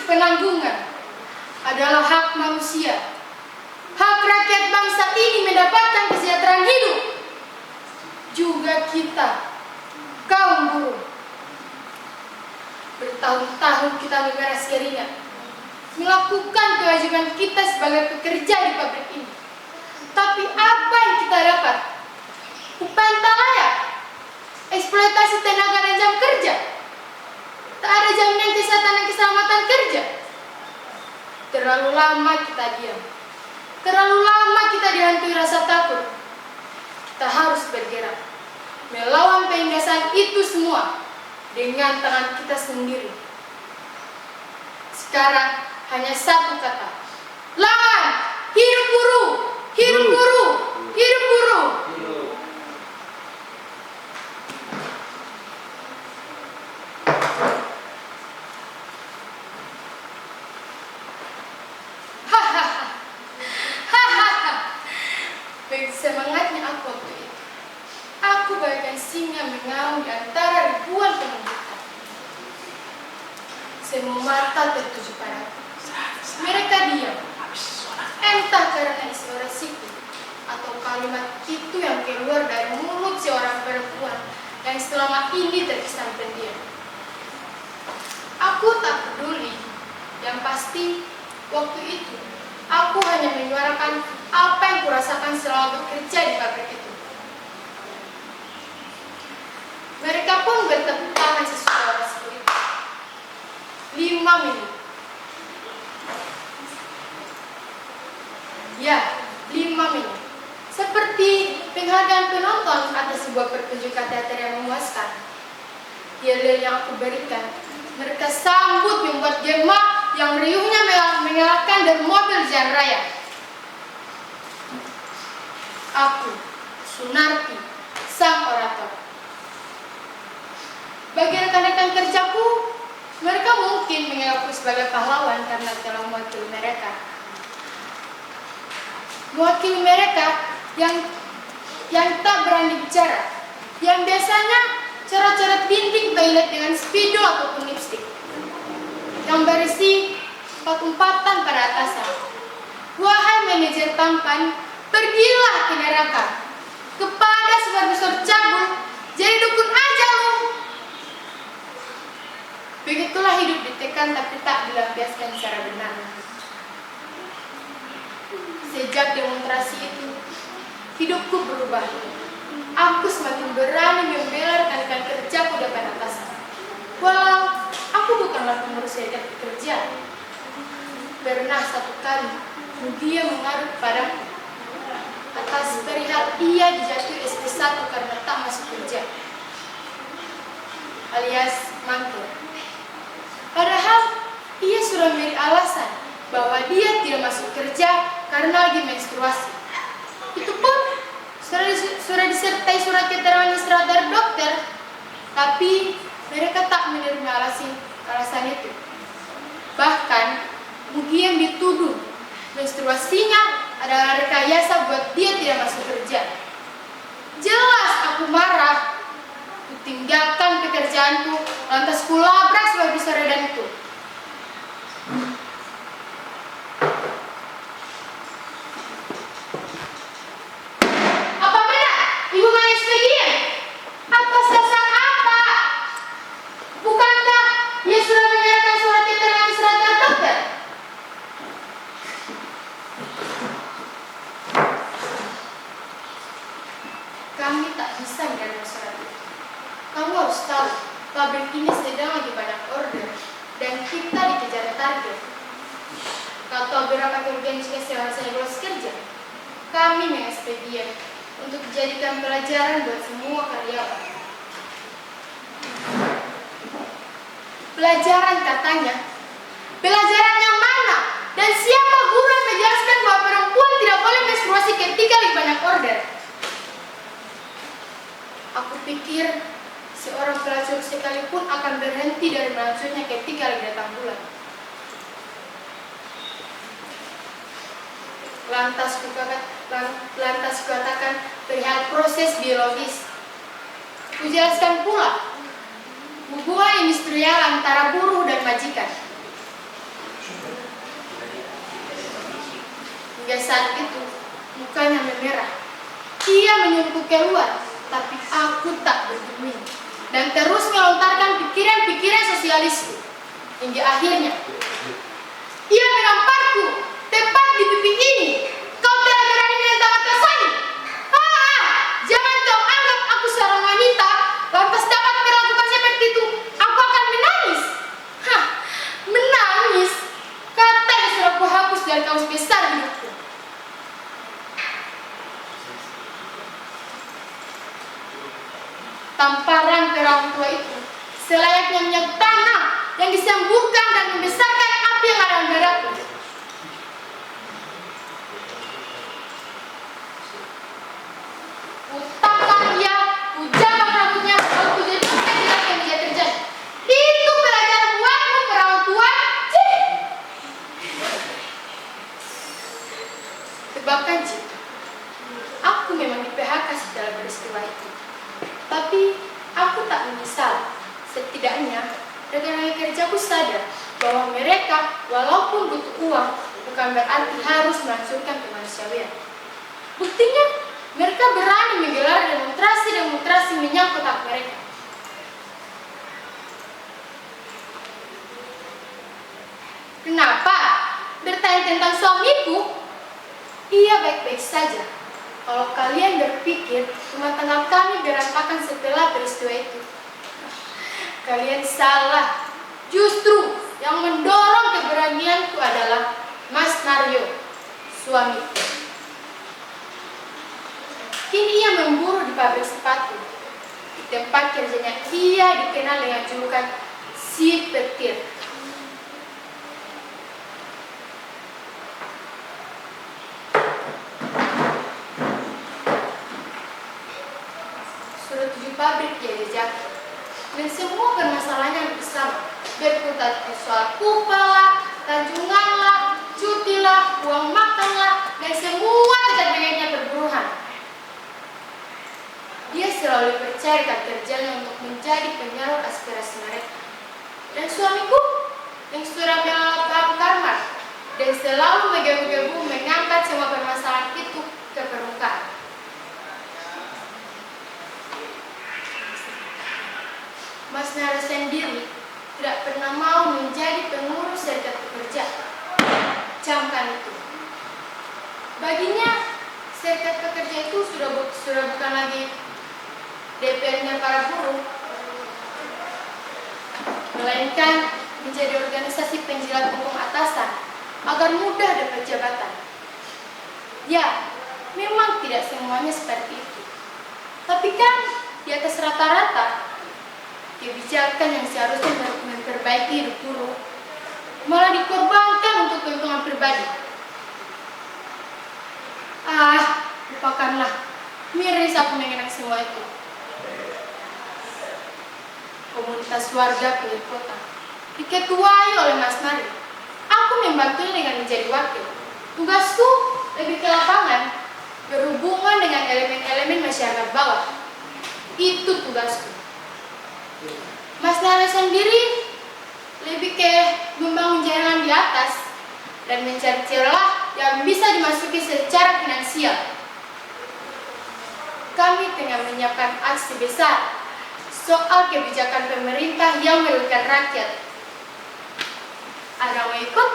penanggungan adalah hak manusia. Hak rakyat bangsa ini mendapatkan kesejahteraan hidup. Juga kita, kaum buruh. Bertahun-tahun kita mengeras keringat, melakukan kewajiban kita sebagai pekerja di pabrik ini. Tapi apa yang kita dapat? Upah yang tak layak, eksploitasi tenaga dan jam kerja. Tak ada jaminan kesehatan dan keselamatan kerja. Terlalu lama kita diam. Terlalu lama kita dihantui rasa takut. Kita harus bergerak, melawan penindasan itu semua dengan tangan kita sendiri. Sekarang hanya satu kata. Lawan! Hidup buruh! Hidup buruh! Hidup buruh! Semangatnya aku waktu itu. Aku bagaikan singa mengaum di antara ribuan penumpukan. Semua mata tertuju padaku. Mereka diam. Entah karena isi orasiku atau kalimat itu yang keluar dari mulut seorang perempuan yang selama ini terkesan pendiam. Aku tak peduli. Yang pasti waktu itu aku hanya menyuarakan apa yang kurasakan selama bekerja di pabrik itu. Mereka pun bertepuk tangan sesudah orasiku itu. 5 menit. Ya, 5 menit. Seperti penghargaan penonton atas sebuah pertunjukan teater yang memuaskan. Yel-yel yang aku berikan, mereka sambut membuat gema yang riuhnya mengalahkan dari mobil jalan raya. Aku, Sunarti, sang orator. Bagi rekan-rekan kerjaku, mereka mungkin menganggapku sebagai pahlawan karena telah mewakili mereka. Mewakili mereka yang tak berani bicara, yang biasanya coret-coret dinding toilet dengan spidol ataupun lipstik, yang berisi empat-empatan pada atasan. Wahai manajer tampan, pergilah ke neraka, kepada supervisor cabul, jadi dukun aja lu. Begitulah hidup ditekan tapi tak dilampiaskan secara benar. Sejak demonstrasi itu, hidupku berubah. Aku semakin berani membela rekan-rekan kerjaku depan atasan. Walau aku bukanlah pengurus serikat pekerja. Pernah satu kali dia mengadu padaku atas perihal ia dijatuhi SP1 karena tak masuk kerja, alias mangkir. Padahal ia sudah memberi alasan bahwa dia tidak masuk kerja karena lagi menstruasi. Itu pun sudah disertai surat keterangan istirahat dari dokter, tapi mereka tak menerima alasan itu. Bahkan Mugiem dituduh menstruasinya adalah rekayasa buat dia tidak masuk kerja. Jelas aku marah. Kutinggalkan pekerjaanku, lantas kulabrak supervisor dan itu. Apa benar? Ibu menginspeksikan? Atas dasar apa? Bukankah ia sudah menyerahkan surat keterangan istirahat dari dokter? Kami tak bisa menerima surat itu. Kamu harus tahu, pabrik ini sedang lagi banyak order dan kita dikejar target. Kau tahu berapa kerugian jika saya bolos kerja? Kami mengekspedien untuk dijadikan pelajaran buat semua karyawan. Pelajaran katanya? Pelajaran yang mana? Dan siapa guru yang menjelaskan bahwa perempuan tidak boleh menstruasi ketika lagi banyak order? Aku pikir seorang pelacur sekalipun akan berhenti dari melacurnya ketika lagi datang bulan. Lantas kukatakan perihal proses biologis. Kujelaskan pula hubungan industrial antara buruh dan majikan. saat itu mukanya memerah. Ia menyuruhku keluar, tapi aku tak bergeming dan terus melontarkan pikiran-pikiran sosialisku. Hingga akhirnya ia menamparku tepat di pipi ini. Kau telah berani menentang atasanmu. Jangan kau anggap aku seorang wanita lantas dapat melakukan seperti itu. Aku akan menangis. Menangis? Kata yang sudah kuhapus dari kamus besar hidupku. Tamparan orang tua itu selayaknya minyak tanah yang disemburkan dan membesarkan api yang ada dalam dadaku. Kutangkap dia, kujambak rambutnya, lalu kujelaskan jelas yang bisa terjadi. Itu pelajaran buatmu orang tua. Tebakan Cik, aku memang di PHK setelah peristiwa itu. Tapi aku tak menyesal. Setidaknya rekan-rekan kerjaku sadar bahwa mereka walaupun butuh uang bukan berarti harus menghancurkan kemanusiaan. Buktinya mereka berani menggelar demonstrasi menyangkut hak mereka. Kenapa? Bertanya tentang suamiku? Ia baik-baik saja. Kalau kalian berpikir rumah tangga kami berantakan setelah peristiwa itu, kalian salah. Justru yang mendorong keberanianku adalah Mas Mario, suamiku. Kini ia memburu di pabrik sepatu. Di tempat kerjanya ia dikenal dengan julukan si petir. Sudah 7 pabrik dia jejaki. Dan semua permasalahannya bersama. Berkutat soal upah lah, tajungan lah, cuti lah, uang makan lah, dan semua tegak-tegaknya berburuhan. Dia selalu percaya kerjanya untuk menjadi penyalur aspirasi mereka. Dan suamiku yang sudah melakukan karma dan selalu menggebu-gebu mengangkat semua permasalahan itu ke permukaan. Mas Nara sendiri tidak pernah mau menjadi pengurus serikat pekerja. Camkan itu. Baginya, serikat pekerja itu sudah bukan lagi DPR-nya para buruh, melainkan menjadi organisasi penjilat hukum atasan agar mudah dapat jabatan. Ya, memang tidak semuanya seperti itu. Tapi kan di atas rata-rata, kebijakan yang seharusnya memperbaiki hidup buruh malah dikorbankan untuk keuntungan pribadi. Lupakanlah. Miris aku mengenang semua itu. Komunitas warga pinggir kota diketuai oleh Mas Nari. Aku membantunya dengan menjadi wakil. Tugasku lebih ke lapangan, berhubungan dengan elemen-elemen masyarakat bawah. Itu tugasku. Mas Nara sendiri lebih ke membangun jaringan di atas dan mencari celah yang bisa dimasuki secara finansial. Kami tengah menyiapkan aksi besar soal kebijakan pemerintah yang merugikan rakyat. Ada mau ikut?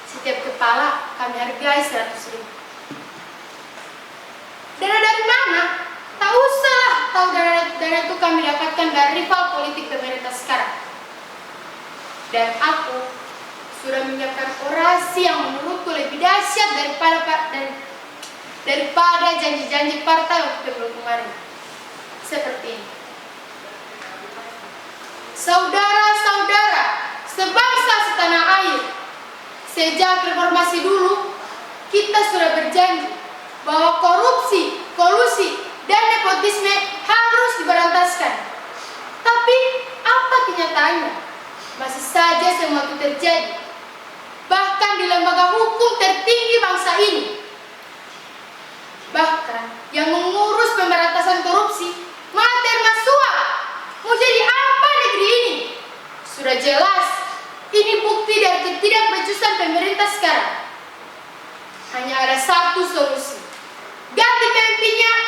Setiap kepala kami hargai 100.000. Dana dari mana? Tak usah tahu dana itu kami dapatkan dari rival politik pemerintah sekarang. Dan aku sudah menyiapkan orasi yang menurutku lebih dahsyat daripada janji-janji partai waktu pemilu kemarin. Seperti ini. Saudara-saudara, sebangsa setanah air, sejak reformasi dulu, kita sudah berjanji bahwa korupsi, kolusi, dan nepotisme harus diberantaskan. Tapi apa kenyataannya? Masih saja semua itu terjadi. Bahkan di lembaga hukum tertinggi bangsa ini. Bahkan yang mengurus pemberantasan korupsi malah terima suap. Mau jadi apa negeri ini? Sudah jelas, ini bukti dari ketidakbecusan pemerintah sekarang. hanya ada satu solusi. Ganti pemimpinnya